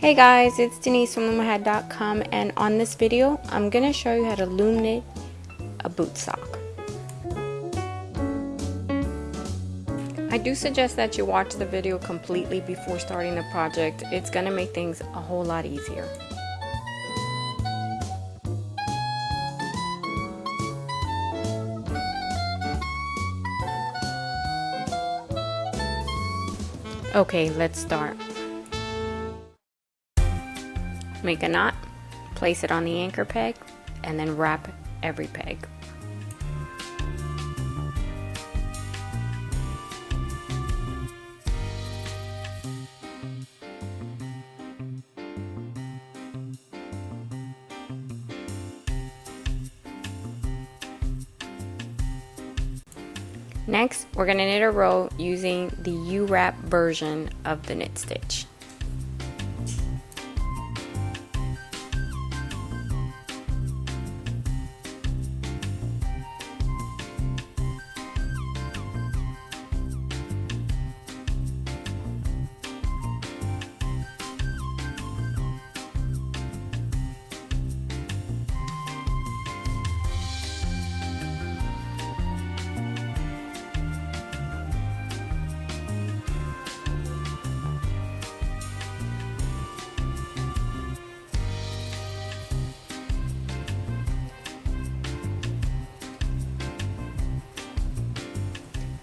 Hey guys, it's Denise from loom.com, and on this video I'm going to show you how to loom knit a boot sock. I do suggest that you watch the video completely before starting the project. It's going to make things a whole lot easier. Okay, let's start. Make a knot, place it on the anchor peg, and then wrap every peg. Next, we're going to knit a row using the U-wrap version of the knit stitch.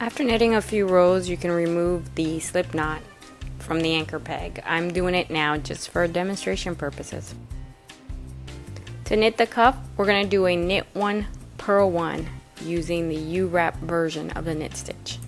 After knitting a few rows, you can remove the slip knot from the anchor peg. I'm doing it now just for demonstration purposes. To knit the cuff, we're going to do a knit one, purl one using the U-wrap version of the knit stitch.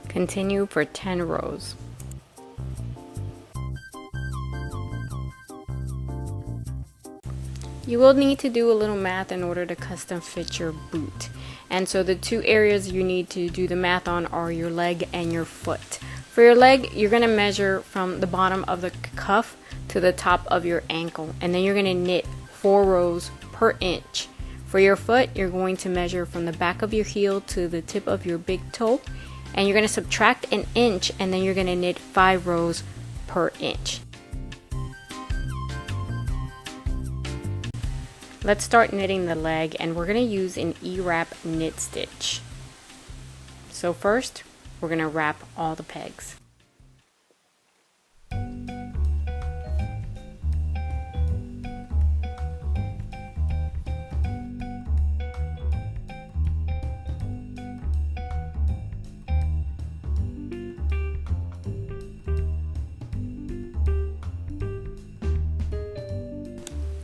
Continue for 10 rows. You will need to do a little math in order to custom fit your boot. And so the two areas you need to do the math on are your leg and your foot. For your leg, you're going to measure from the bottom of the cuff to the top of your ankle. And then you're going to knit 4 rows per inch. For your foot, you're going to measure from the back of your heel to the tip of your big toe. And you're going to subtract an inch, and then you're going to knit 5 rows per inch. Let's start knitting the leg, and we're going to use an E-wrap knit stitch. So first, we're going to wrap all the pegs.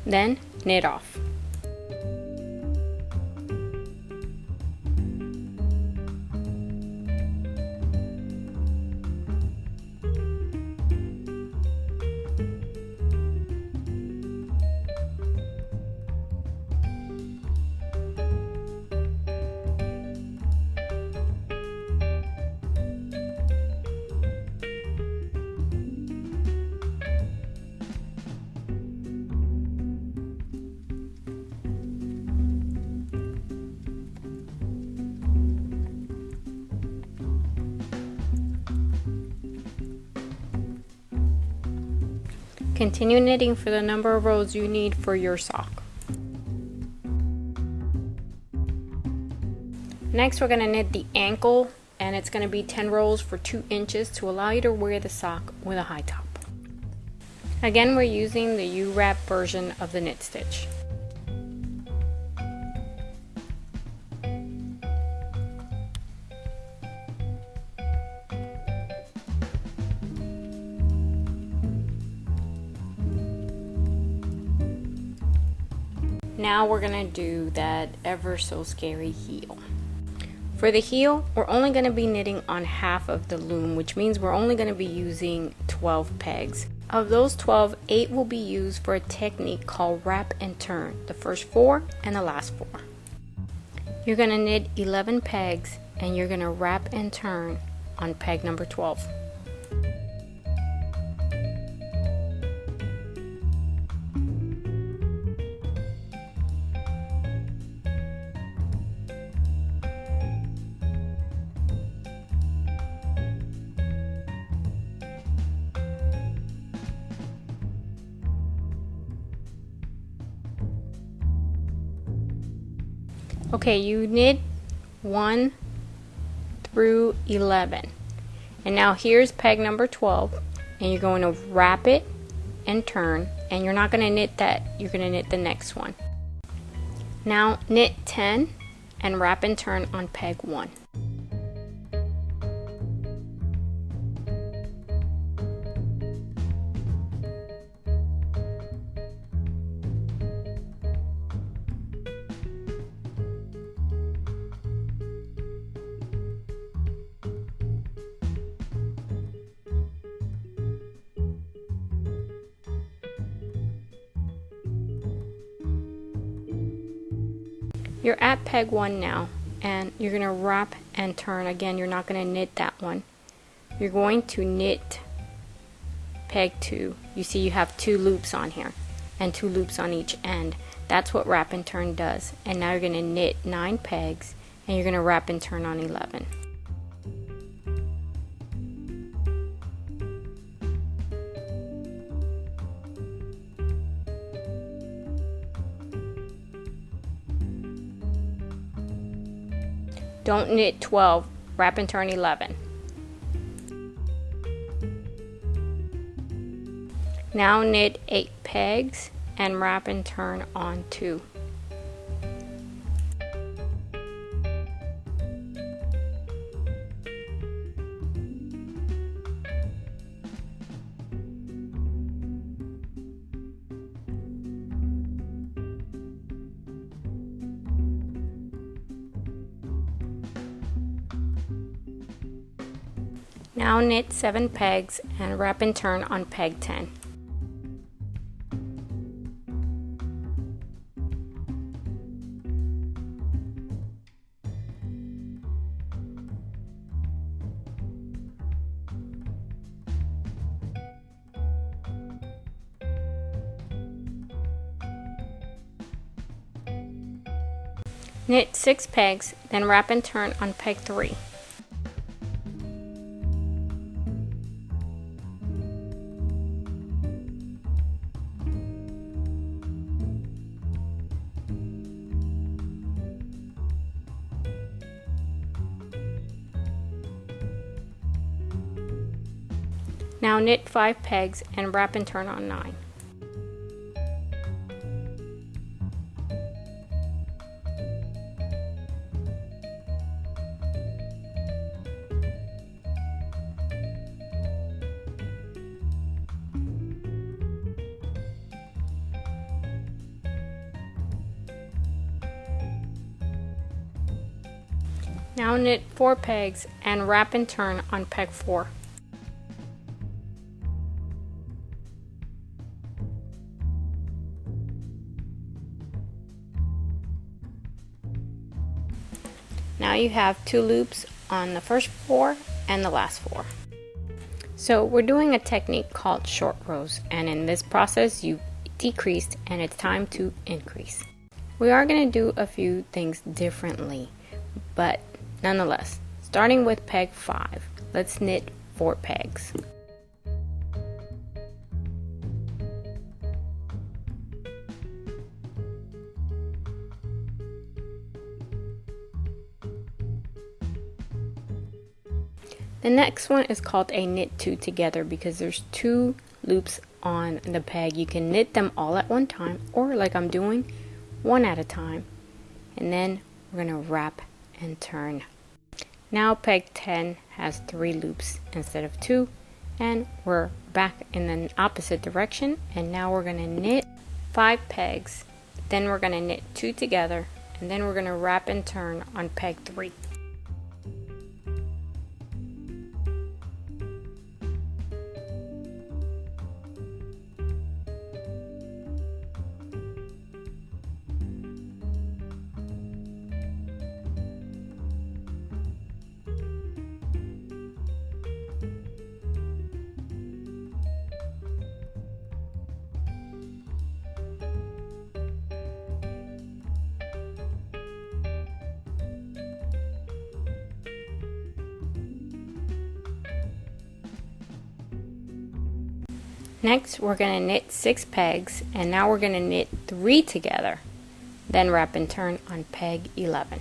Then knit off. Continue knitting for the number of rows you need for your sock. Next, we're going to knit the ankle, and it's going to be 10 rows for 2 inches to allow you to wear the sock with a high top. Again, we're using the U-wrap version of the knit stitch. Now we're going to do that ever so scary heel. For the heel, we're only going to be knitting on half of the loom, which means we're only going to be using 12 pegs. Of those 12, 8 will be used for a technique called wrap and turn, the first 4 and the last 4. You're going to knit 11 pegs and you're going to wrap and turn on peg number 12. Okay, you knit 1 through 11. And now here's peg number 12. And you're going to wrap it and turn. And you're not going to knit that, you're going to knit the next one. Now knit 10 and wrap and turn on peg 1. You're at peg 1 now, and you're going to wrap and turn. Again, you're not going to knit that one. You're going to knit peg 2. You see you have 2 loops on here and 2 loops on each end. That's what wrap and turn does. And now you're going to knit 9 pegs and you're going to wrap and turn on 11. Don't knit 12, wrap and turn 11. Now knit 8 pegs and wrap and turn on 2. Now knit 7 pegs and wrap and turn on peg 10. Knit 6 pegs, then wrap and turn on peg 3. Now knit 5 pegs and wrap and turn on 9. Now knit 4 pegs and wrap and turn on peg 4. Now you have 2 loops on the first 4 and the last 4. So we're doing a technique called short rows, and in this process you've decreased and it's time to increase. We are going to do a few things differently, but nonetheless, starting with peg 5, let's knit 4 pegs. The next one is called a knit two together because there's two loops on the peg. You can knit them all at one time, or like I'm doing, one at a time. And then we're going to wrap and turn. Now peg 10 has 3 loops instead of 2, and we're back in the opposite direction, and now we're going to knit 5 pegs, then we're going to knit 2 together, and then we're going to wrap and turn on peg 3. Next, we're going to knit 6 pegs, and now we're going to knit 3 together, then wrap and turn on peg 11.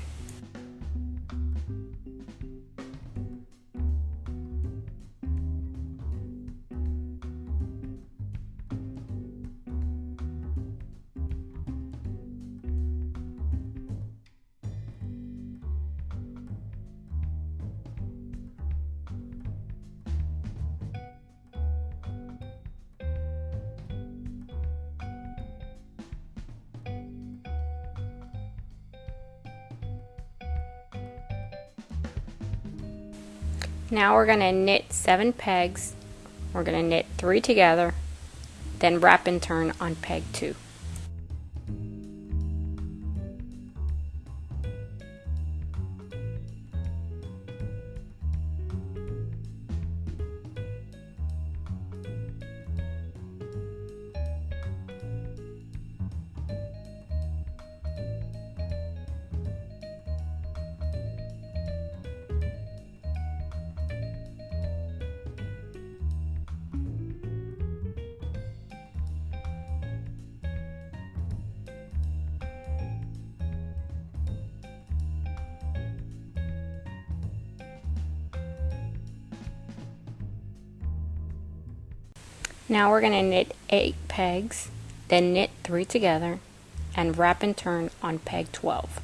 Now we're going to knit 7 pegs, we're going to knit 3 together, then wrap and turn on peg 2. Now we're going to knit 8 pegs, then knit 3 together, and wrap and turn on peg 12.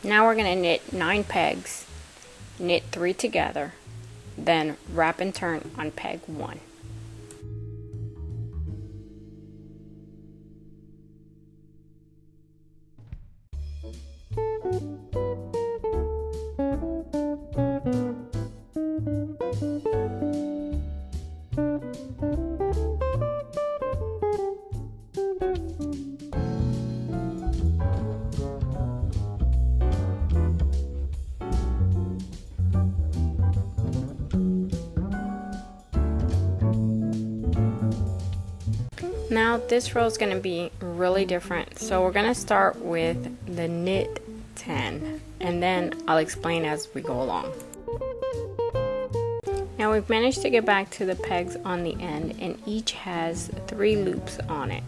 Now we're going to knit 9 pegs, knit 3 together, then wrap and turn on peg 1. Now this row is going to be really different, so we're going to start with the knit 10, and then I'll explain as we go along. Now we've managed to get back to the pegs on the end, and each has 3 loops on it.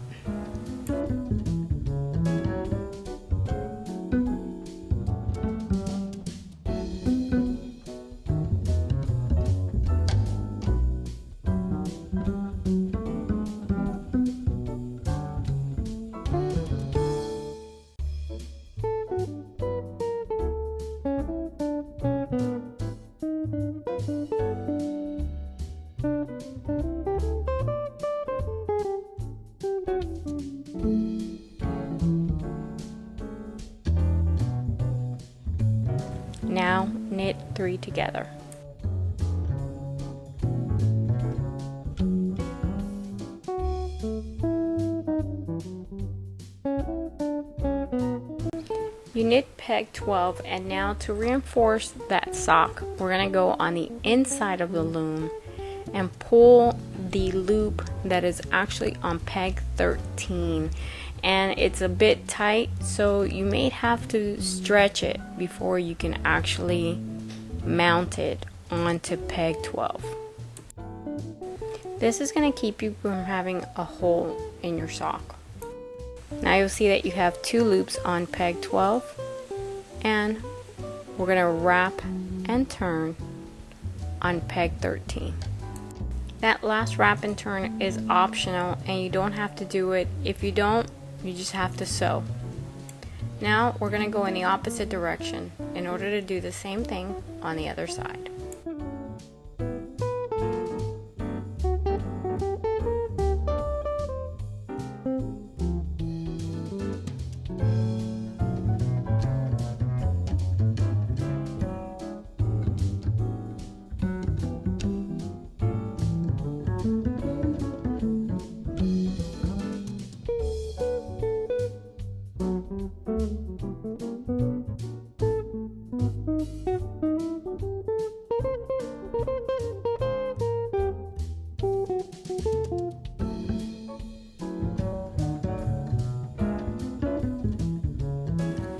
Now knit 3 together. You knit peg 12, and now to reinforce that sock, we're going to go on the inside of the loom and pull the loop that is actually on peg 13. And it's a bit tight, so you may have to stretch it before you can actually mount it onto peg 12. This is going to keep you from having a hole in your sock. Now you'll see that you have 2 loops on peg 12, and we're going to wrap and turn on peg 13. That last wrap and turn is optional, and you don't have to do it. If you don't, you just have to sew. Now we're going to go in the opposite direction in order to do the same thing on the other side.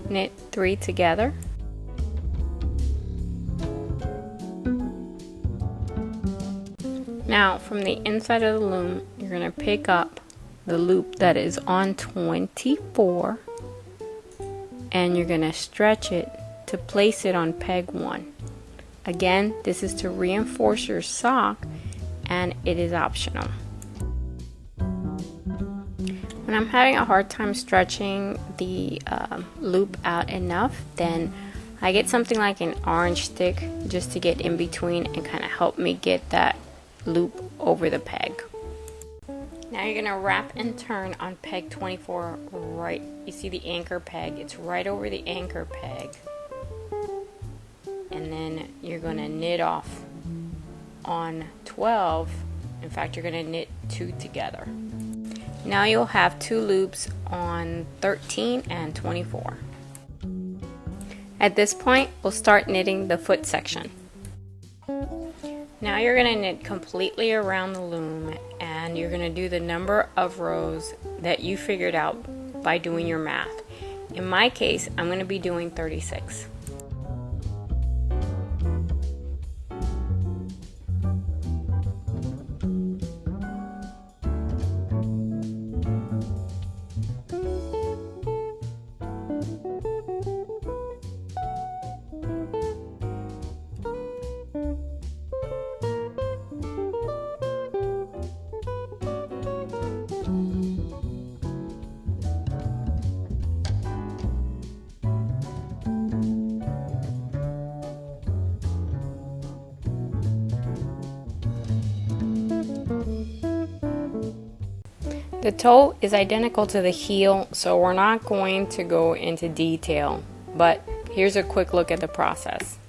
Knit 3 together. Now from the inside of the loom, you're going to pick up the loop that is on 24, and you're going to stretch it to place it on peg 1. Again, this is to reinforce your sock, and it is optional. When I'm having a hard time stretching the loop out enough, then I get something like an orange stick just to get in between and kind of help me get that loop over the peg. Now you're going to wrap and turn on peg 24 right. You see the anchor peg, it's right over the anchor peg. And then you're going to knit off on 12. In fact, you're going to knit 2 together. Now you'll have 2 loops on 13 and 24. At this point, we'll start knitting the foot section. Now you're going to knit completely around the loom, and you're going to do the number of rows that you figured out by doing your math. In my case, I'm going to be doing 36. The toe is identical to the heel, so we're not going to go into detail, but here's a quick look at the process.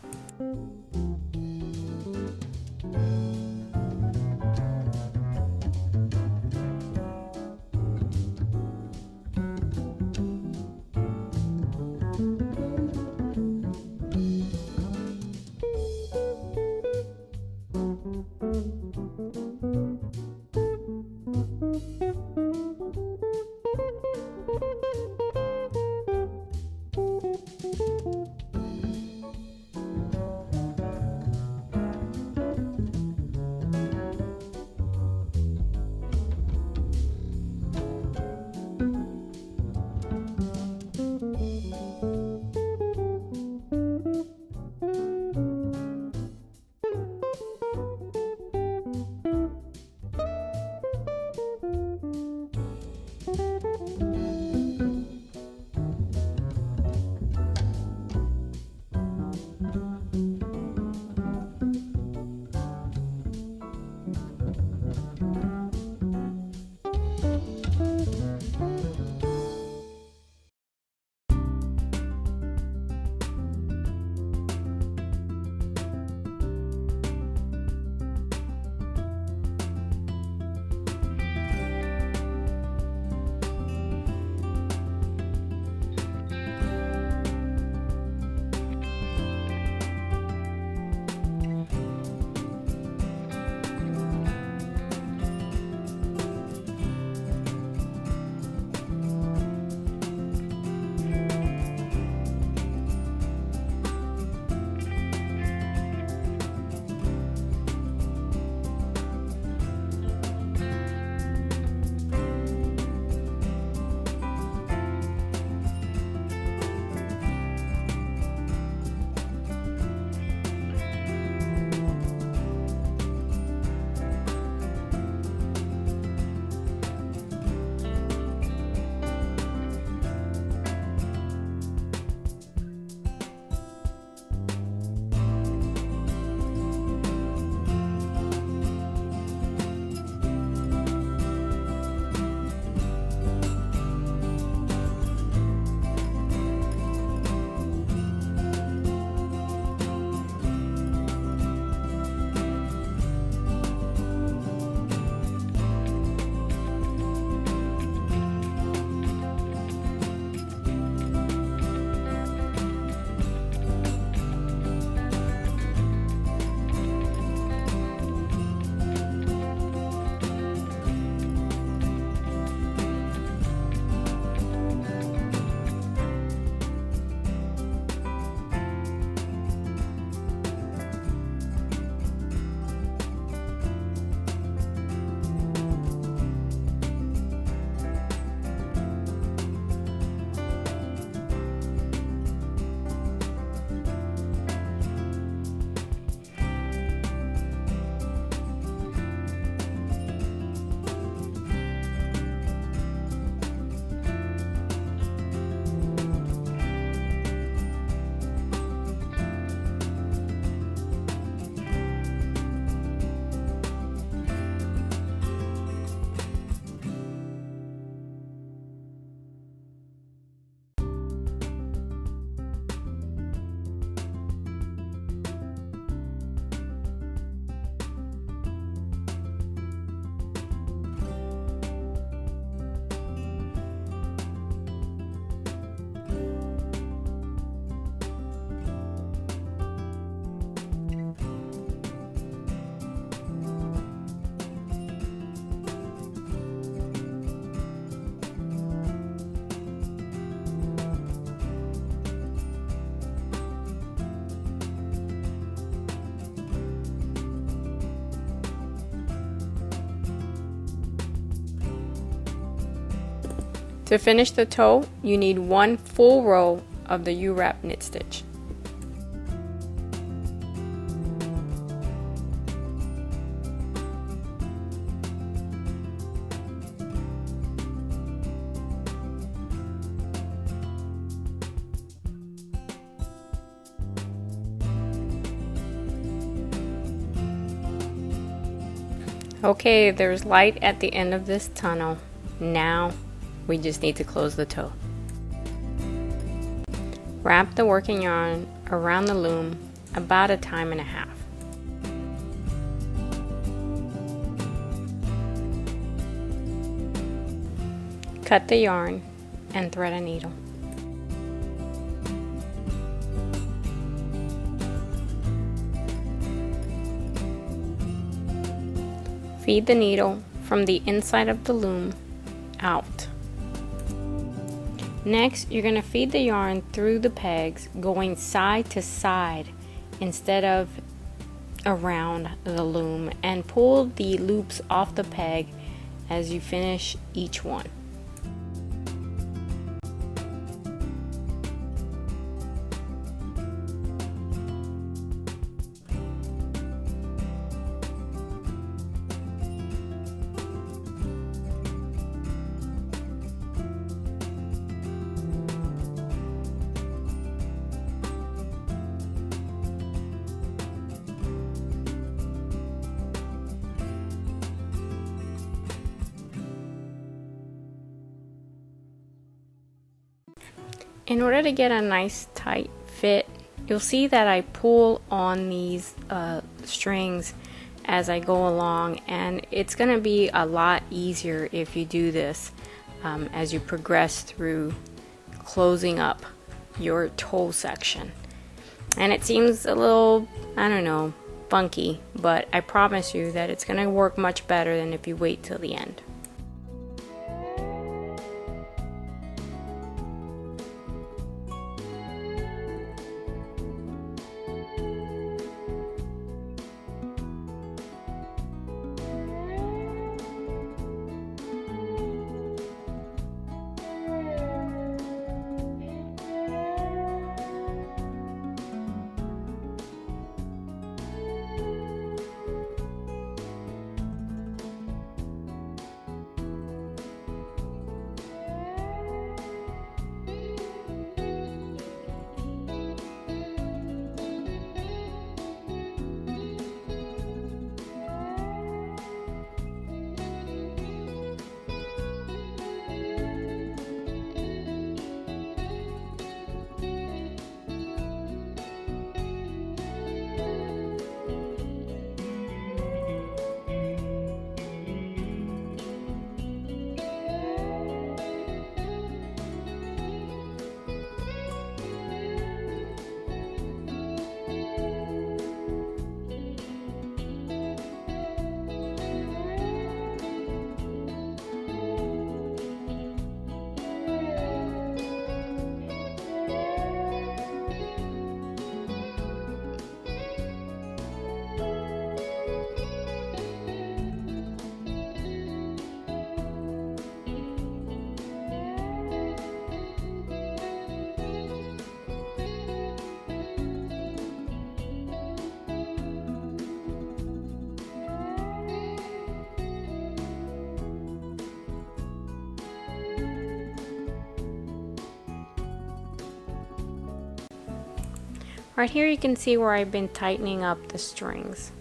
To finish the toe, you need one full row of the U-wrap knit stitch. Okay, there's light at the end of this tunnel. Now we just need to close the toe. Wrap the working yarn around the loom about 1.5 times. Cut the yarn and thread a needle. Feed the needle from the inside of the loom out. Next, you're going to feed the yarn through the pegs, going side to side instead of around the loom, and pull the loops off the peg as you finish each one. In order to get a nice tight fit, you'll see that I pull on these strings as I go along, and it's going to be a lot easier if you do this as you progress through closing up your toe section. And it seems a little, I don't know, funky, but I promise you that it's going to work much better than if you wait till the end. Right here you can see where I've been tightening up the strings.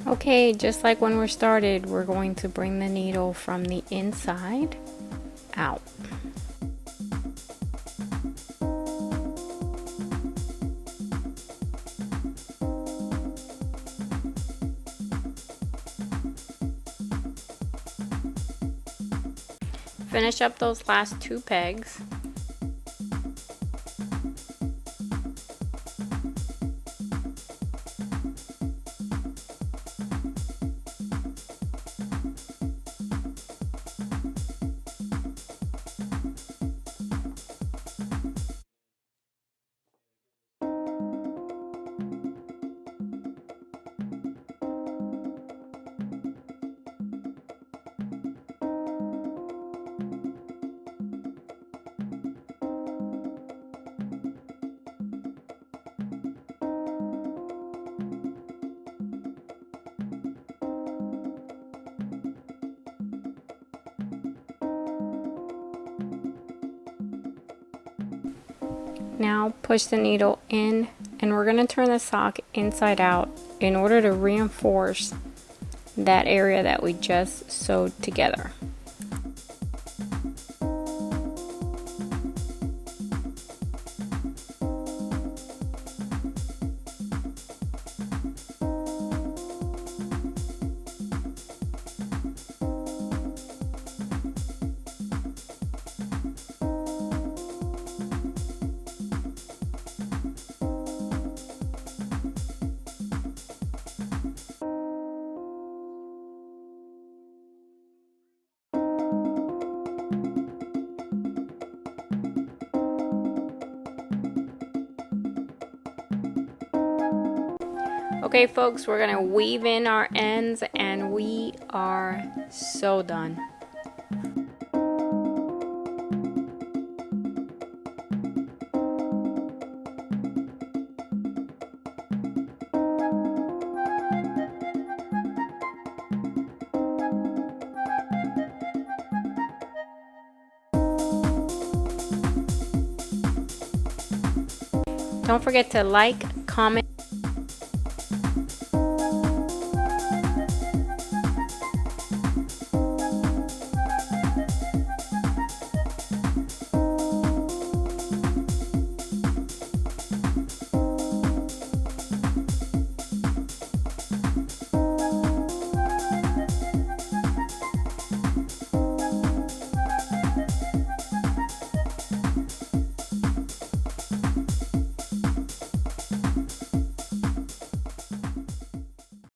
Okay, just like when we started, we're going to bring the needle from the inside out. Finish up those last 2 pegs. Now push the needle in, and we're going to turn the sock inside out in order to reinforce that area that we just sewed together. Okay folks, we're gonna weave in our ends and we are so done. Don't forget to like, comment,